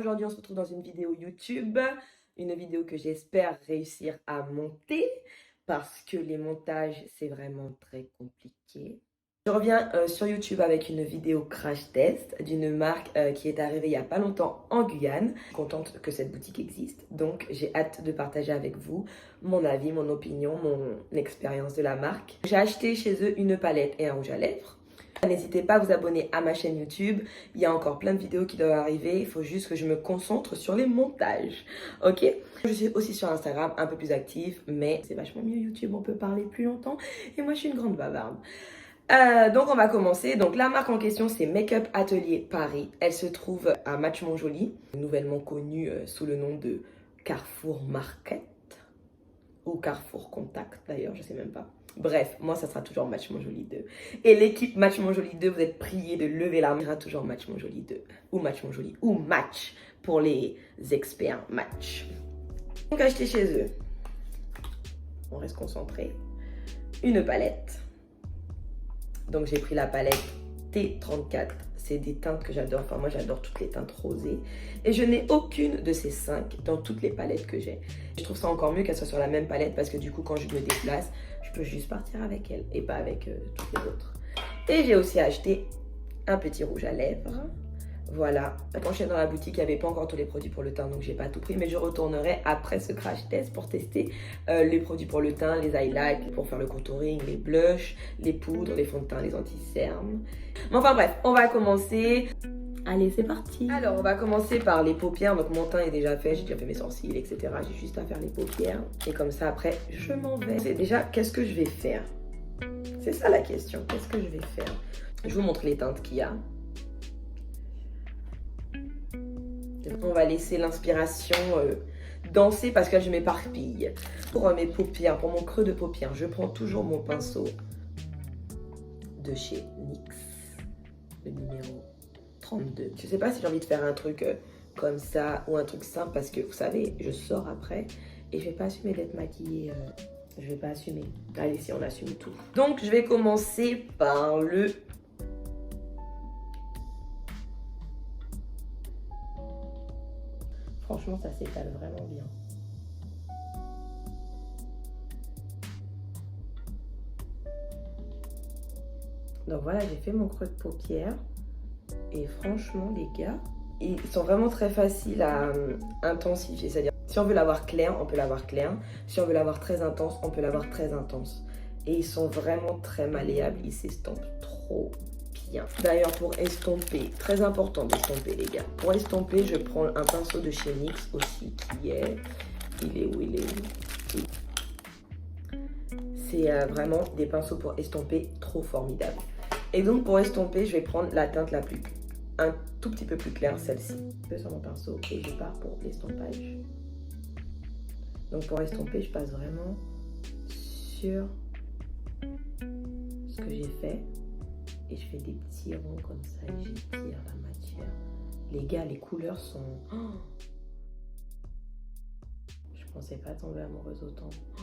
aujourd'hui on se retrouve dans une vidéo YouTube, une vidéo que j'espère réussir à monter parce que les montages c'est vraiment très compliqué. Je reviens sur YouTube avec une vidéo crash test d'une marque qui est arrivée il n'y a pas longtemps en Guyane. Je suis contente que cette boutique existe, donc j'ai hâte de partager avec vous mon avis, mon opinion, mon expérience de la marque. J'ai acheté chez eux une palette et un rouge à lèvres. N'hésitez pas à vous abonner à ma chaîne YouTube, il y a encore plein de vidéos qui doivent arriver, il faut juste que je me concentre sur les montages, ok? Je suis aussi sur Instagram, un peu plus active, mais c'est vachement mieux YouTube, on peut parler plus longtemps, et moi je suis une grande bavarde. Donc on va commencer. Donc la marque en question c'est Make-up Atelier Paris. Elle se trouve à Match-Montjoly, nouvellement connue sous le nom de Carrefour Market ou Carrefour Contact d'ailleurs, je sais même pas. Bref, moi ça sera toujours Match-Montjoly 2. Et l'équipe Match-Montjoly 2, vous êtes priés de lever la main. Ça sera toujours Match-Montjoly 2 ou Match-Montjoly ou Match pour les experts Match. Donc acheté chez eux. On reste concentré. Une palette. Donc j'ai pris la palette T34. C'est des teintes que j'adore. Enfin moi j'adore toutes les teintes rosées. Et je n'ai aucune de ces 5 dans toutes les palettes que j'ai. Je trouve ça encore mieux qu'elle soit sur la même palette parce que du coup quand je me déplace, je peux juste partir avec elle et pas avec toutes les autres. Et j'ai aussi acheté un petit rouge à lèvres. Voilà, quand je suis dans la boutique, il n'y avait pas encore tous les produits pour le teint, donc j'ai pas tout pris. Mais je retournerai après ce crash test pour tester les produits pour le teint, les highlights, pour faire le contouring, les blushs, les poudres, les fonds de teint, les anti-cernes. Mais enfin bref, on va commencer. Allez, c'est parti. Alors, on va commencer par les paupières. Donc mon teint est déjà fait, j'ai déjà fait mes sourcils, etc. J'ai juste à faire les paupières. Et comme ça, après, je m'en vais. C'est déjà, qu'est-ce que je vais faire? C'est ça la question, qu'est-ce que je vais faire? Je vous montre les teintes qu'il y a. On va laisser l'inspiration danser parce que je m'éparpille. Pour mes paupières, pour mon creux de paupières, je prends toujours mon pinceau de chez NYX, le numéro 32. Je sais pas si j'ai envie de faire un truc comme ça ou un truc simple parce que vous savez, je sors après et je vais pas assumer d'être maquillée. Je vais pas assumer. Allez, si on assume tout. Donc, je vais commencer par le... Franchement, ça s'étale vraiment bien. Donc voilà, j'ai fait mon creux de paupière. Et franchement, les gars, ils sont vraiment très faciles à intensifier. C'est-à-dire, si on veut l'avoir clair, on peut l'avoir clair. Si on veut l'avoir très intense, on peut l'avoir très intense. Et ils sont vraiment très malléables. Ils s'estompent trop bien. D'ailleurs, pour estomper, très important d'estomper, les gars. Pour estomper, je prends un pinceau de chez NYX aussi qui est... Il est où? Il est où? C'est vraiment des pinceaux pour estomper trop formidables. Et donc, pour estomper, je vais prendre la teinte la plus... un tout petit peu plus claire, celle-ci. Je vais sur mon pinceau et je pars pour l'estompage. Donc, pour estomper, je passe vraiment sur ce que j'ai fait. Et je fais des petits ronds comme ça et j'étire la matière. Les gars, les couleurs sont... Oh, je pensais pas tomber amoureuse autant. Oh,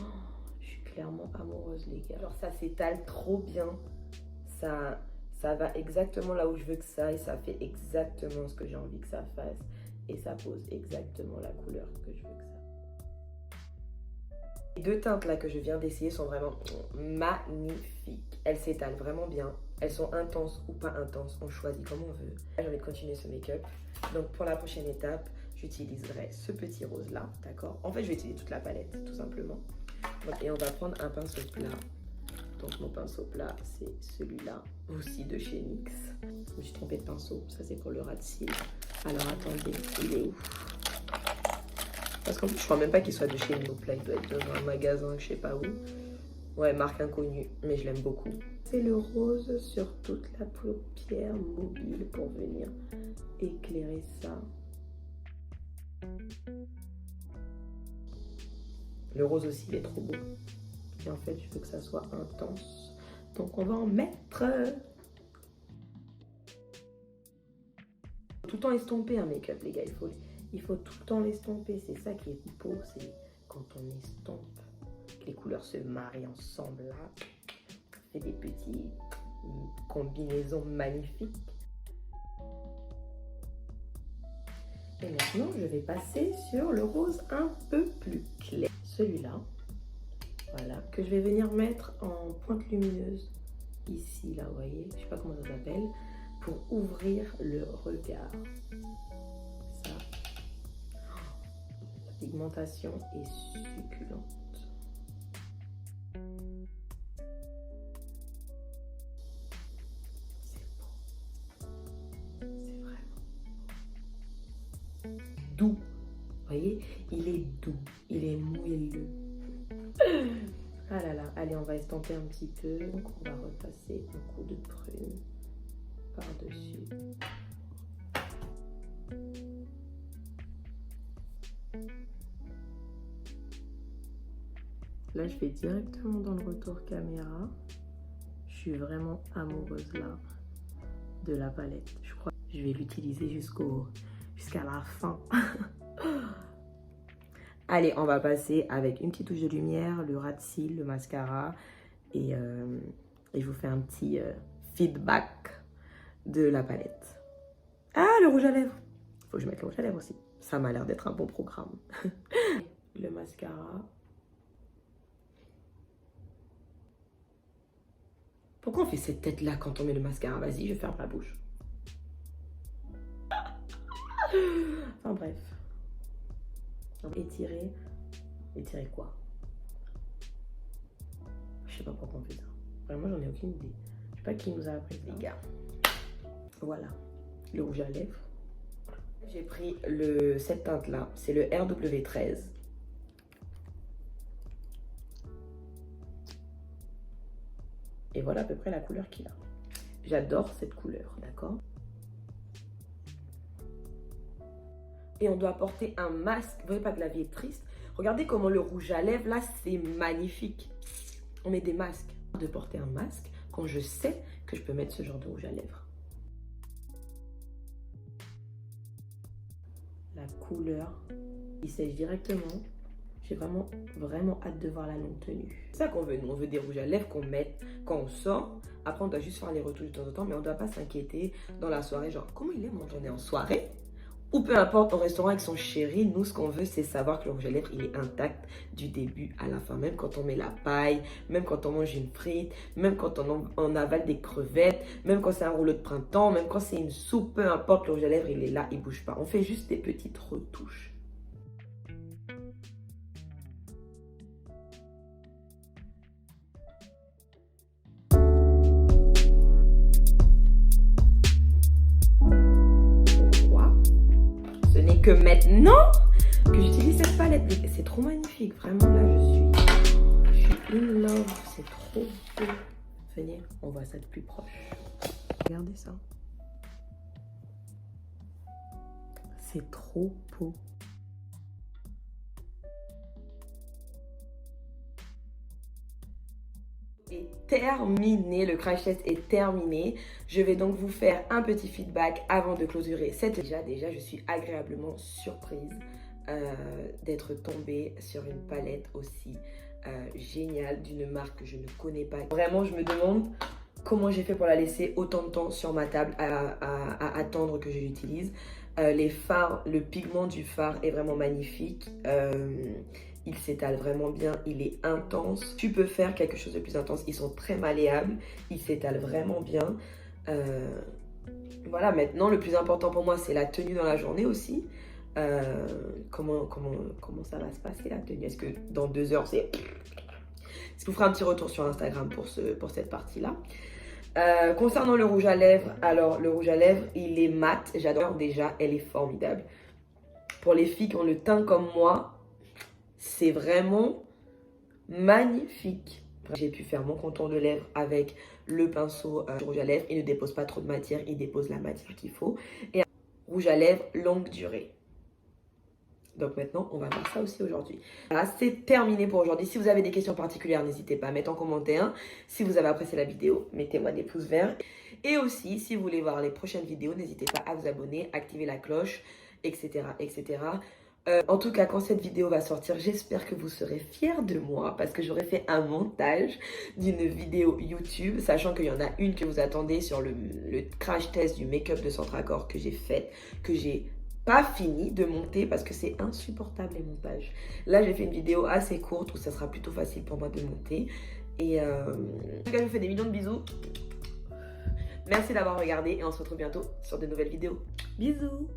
je suis clairement amoureuse, les gars. Alors ça s'étale trop bien. Ça va exactement là où je veux que ça aille. Ça fait exactement ce que j'ai envie que ça fasse. Et ça pose exactement la couleur que je veux que ça. Les deux teintes là que je viens d'essayer sont vraiment magnifiques. Elles s'étalent vraiment bien. Elles sont intenses ou pas intenses, on choisit comme on veut. J'ai envie de continuer ce make-up. Donc pour la prochaine étape, j'utiliserai ce petit rose là, d'accord? En fait, je vais utiliser toute la palette, tout simplement. Et on va prendre un pinceau plat. Donc mon pinceau plat, c'est celui-là, aussi de chez NYX. Je me suis trompée de pinceau, ça c'est pour le ras de cils. Alors attendez, il est où? Parce qu'en plus, je crois même pas qu'il soit de chez NYX, là, il doit être dans un magasin, je sais pas où. Ouais, marque inconnue, mais je l'aime beaucoup. C'est le rose sur toute la paupière mobile pour venir éclairer ça. Le rose aussi, il est trop beau. Et en fait, je veux que ça soit intense. Donc, on va en mettre. Tout le temps estomper un make-up, les gars. Il faut tout le temps l'estomper. C'est ça qui est beau. C'est quand on estompe, que les couleurs se marient ensemble là. Ça fait des petites combinaisons magnifiques. Et maintenant, je vais passer sur le rose un peu plus clair. Celui-là, voilà, que je vais venir mettre en pointe lumineuse. Ici, là, vous voyez, je sais pas comment ça s'appelle, pour ouvrir le regard. Ça, la pigmentation est succulente. C'est beau. C'est vraiment doux. Vous voyez, il est doux, il est moelleux. Ah là là, allez, on va estomper un petit peu. Donc, on va repasser un coup de prune par-dessus. Là, je vais directement dans le retour caméra. Je suis vraiment amoureuse là de la palette. Je crois que je vais l'utiliser jusqu'à la fin. Allez, on va passer avec une petite touche de lumière, le ras de cils, le mascara. Et je vous fais un petit feedback de la palette. Ah, le rouge à lèvres. Faut que je mette le rouge à lèvres aussi. Ça m'a l'air d'être un bon programme. Le mascara. Pourquoi on fait cette tête-là quand on met le mascara? Vas-y, je ferme la bouche. Enfin bref. Étirer. Étirer quoi? Je sais pas pourquoi on fait ça. Vraiment, j'en ai aucune idée. Je sais pas qui nous a appris, les gars. Voilà, le rouge à lèvres. J'ai pris cette teinte-là. C'est le RW13. Et voilà à peu près la couleur qu'il a. J'adore cette couleur, d'accord? Et on doit porter un masque. Vous voyez pas que la vie est triste? Regardez comment le rouge à lèvres, là, c'est magnifique. On met des masques. De porter un masque quand je sais que je peux mettre ce genre de rouge à lèvres. La couleur, il sèche directement. J'ai vraiment hâte de voir la longue tenue. C'est ça qu'on veut, nous. On veut des rouges à lèvres qu'on mette quand on sort. Après, on doit juste faire les retouches de temps en temps, mais on ne doit pas s'inquiéter dans la soirée. Genre, comment il est mon journée en soirée? Ou peu importe, au restaurant avec son chéri, nous, ce qu'on veut, c'est savoir que le rouge à lèvres, il est intact du début à la fin. Même quand on met la paille, même quand on mange une frite, même quand on avale des crevettes, même quand c'est un rouleau de printemps, même quand c'est une soupe, peu importe, le rouge à lèvres, il est là, il bouge pas. On fait juste des petites retouches. Que maintenant que j'utilise cette palette, c'est trop magnifique, vraiment là je suis in love, c'est trop beau. Venez, on voit ça de plus proche. Regardez ça, c'est trop beau. Est terminé, le crash test est terminé. Je vais donc vous faire un petit feedback avant de clôturer cette. Déjà, je suis agréablement surprise d'être tombée sur une palette aussi géniale d'une marque que je ne connais pas. Vraiment, je me demande comment j'ai fait pour la laisser autant de temps sur ma table à attendre que je l'utilise. Les fards, le pigment du fard est vraiment magnifique. Il s'étale vraiment bien, il est intense. Tu peux faire quelque chose de plus intense. Ils sont très malléables, ils s'étalent vraiment bien. Voilà, maintenant, le plus important pour moi, c'est la tenue dans la journée aussi. Comment ça va se passer la tenue? Est-ce que dans 2 heures, c'est... Est-ce que vous ferez un petit retour sur Instagram pour cette partie-là? Concernant le rouge à lèvres, alors le rouge à lèvres, il est mat. J'adore déjà, elle est formidable. Pour les filles qui ont le teint comme moi, c'est vraiment magnifique. J'ai pu faire mon contour de lèvres avec le pinceau rouge à lèvres. Il ne dépose pas trop de matière, il dépose la matière qu'il faut. Et rouge à lèvres longue durée. Donc maintenant, on va voir ça aussi aujourd'hui. Voilà, c'est terminé pour aujourd'hui. Si vous avez des questions particulières, n'hésitez pas à mettre en commentaire. Si vous avez apprécié la vidéo, mettez-moi des pouces verts. Et aussi, si vous voulez voir les prochaines vidéos, n'hésitez pas à vous abonner, activer la cloche, etc. etc. En tout cas, quand cette vidéo va sortir, j'espère que vous serez fiers de moi parce que j'aurai fait un montage d'une vidéo YouTube, sachant qu'il y en a une que vous attendez sur le crash test du make-up de Centre Accord que j'ai fait, que j'ai pas fini de monter parce que c'est insupportable les montages. Là, j'ai fait une vidéo assez courte où ça sera plutôt facile pour moi de monter. Et en tout cas, je vous fais des millions de bisous. Merci d'avoir regardé et on se retrouve bientôt sur de nouvelles vidéos. Bisous!